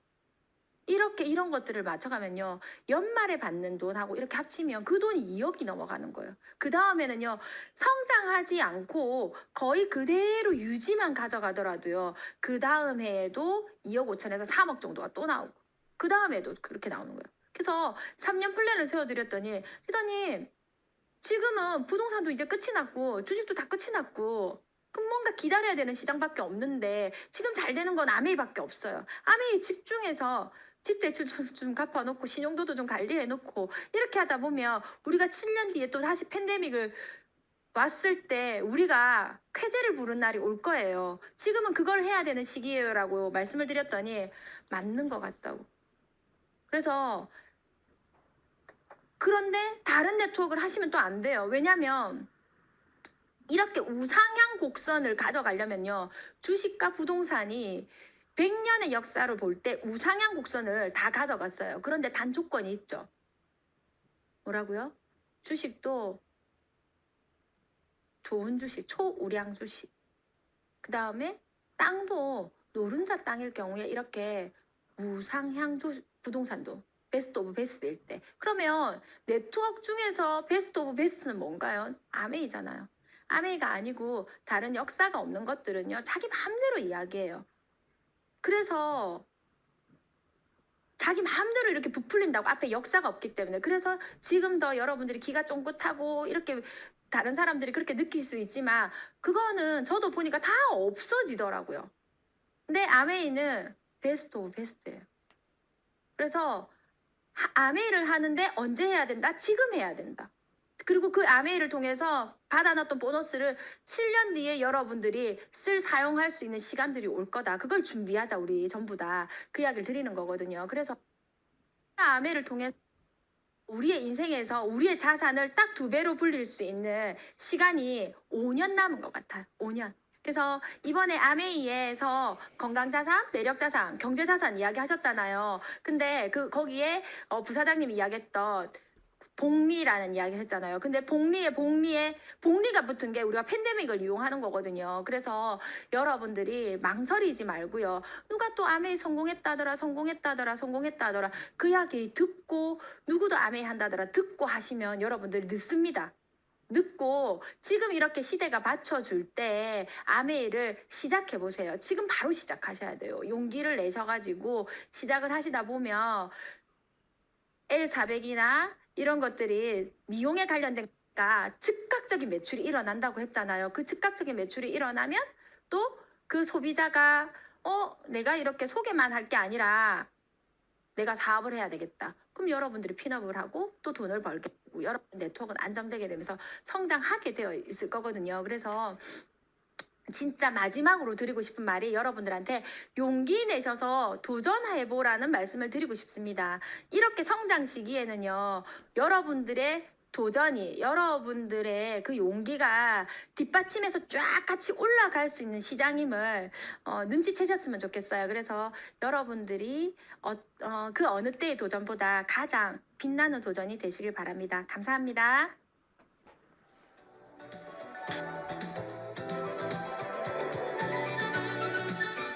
이렇게 이런 것들을 맞춰가면요, 연말에 받는 돈하고 이렇게 합치면 그 돈이 2억이 넘어가는 거예요. 그 다음에는요, 성장하지 않고 거의 그대로 유지만 가져가더라도요, 그 다음 해에도 2억 5천에서 3억 정도가 또 나오고 그 다음에도 그렇게 나오는 거예요. 그래서 3년 플랜을 세워드렸더니 리더님, 지금은 부동산도 이제 끝이 났고 주식도 다 끝이 났고 그럼 뭔가 기다려야 되는 시장밖에 없는데 지금 잘 되는 건 아메이밖에 없어요. 아메이 집중해서 집 대출도 좀 갚아놓고 신용도도 좀 관리해놓고 이렇게 하다 보면 우리가 7년 뒤에 또 다시 팬데믹을 왔을 때 우리가 쾌재를 부른 날이 올 거예요. 지금은 그걸 해야 되는 시기예요라고 말씀을 드렸더니 맞는 것 같다고. 그래서 그런데 다른 네트워크를 하시면 또 안 돼요. 왜냐면 이렇게 우상향 곡선을 가져가려면요. 주식과 부동산이 100년의 역사를 볼 때 우상향 곡선을 다 가져갔어요. 그런데 단 조건이 있죠. 뭐라고요? 주식도 좋은 주식, 초우량 주식. 그 다음에 땅도 노른자 땅일 경우에 이렇게 우상향 부동산도 베스트 오브 베스트일 때. 그러면 네트워크 중에서 베스트 오브 베스트는 뭔가요? 아메이잖아요. 아메이가 아니고 다른 역사가 없는 것들은요. 자기 마음대로 이야기해요. 그래서 자기 마음대로 이렇게 부풀린다고 앞에 역사가 없기 때문에. 그래서 지금 더 여러분들이 기가 쫑긋하고 이렇게 다른 사람들이 그렇게 느낄 수 있지만 그거는 저도 보니까 다 없어지더라고요. 근데 아메이는 베스트 오브 베스트예요. 그래서 아메이를 하는데 언제 해야 된다? 지금 해야 된다. 그리고 그 아메이를 통해서 받아놨던 보너스를 7년 뒤에 여러분들이 사용할 수 있는 시간들이 올 거다. 그걸 준비하자 우리 전부 다. 그 이야기를 드리는 거거든요. 그래서 아메이를 통해 우리의 인생에서 우리의 자산을 딱 2배로 불릴 수 있는 시간이 5년 남은 것 같아요. 5년. 그래서 이번에 아메이에서 건강자산, 매력자산, 경제자산 이야기 하셨잖아요. 근데 거기에 부사장님이 이야기했던 복리라는 이야기를 했잖아요. 근데 복리가 붙은 게 우리가 팬데믹을 이용하는 거거든요. 그래서 여러분들이 망설이지 말고요. 누가 또 아메이 성공했다더라. 그 이야기 듣고 누구도 아메이 한다더라 듣고 하시면 여러분들이 늦습니다. 늦고 지금 이렇게 시대가 받쳐줄 때 아메이를 시작해 보세요. 지금 바로 시작하셔야 돼요. 용기를 내셔가지고 시작을 하시다 보면 L400이나 이런 것들이 미용에 관련된 즉각적인 매출이 일어난다고 했잖아요. 그 즉각적인 매출이 일어나면 또 그 소비자가 내가 이렇게 소개만 할 게 아니라 내가 사업을 해야 되겠다. 그럼 여러분들이 핀업을 하고 또 돈을 벌게 되고 여러분 네트워크는 안정되게 되면서 성장하게 되어 있을 거거든요. 그래서 진짜 마지막으로 드리고 싶은 말이 여러분들한테 용기 내셔서 도전해보라는 말씀을 드리고 싶습니다. 이렇게 성장 시기에는요, 여러분들의 도전이, 여러분들의 그 용기가 뒷받침해서 쫙 같이 올라갈 수 있는 시장임을 눈치채셨으면 좋겠어요. 그래서 여러분들이 그 어느 때의 도전보다 가장 빛나는 도전이 되시길 바랍니다. 감사합니다.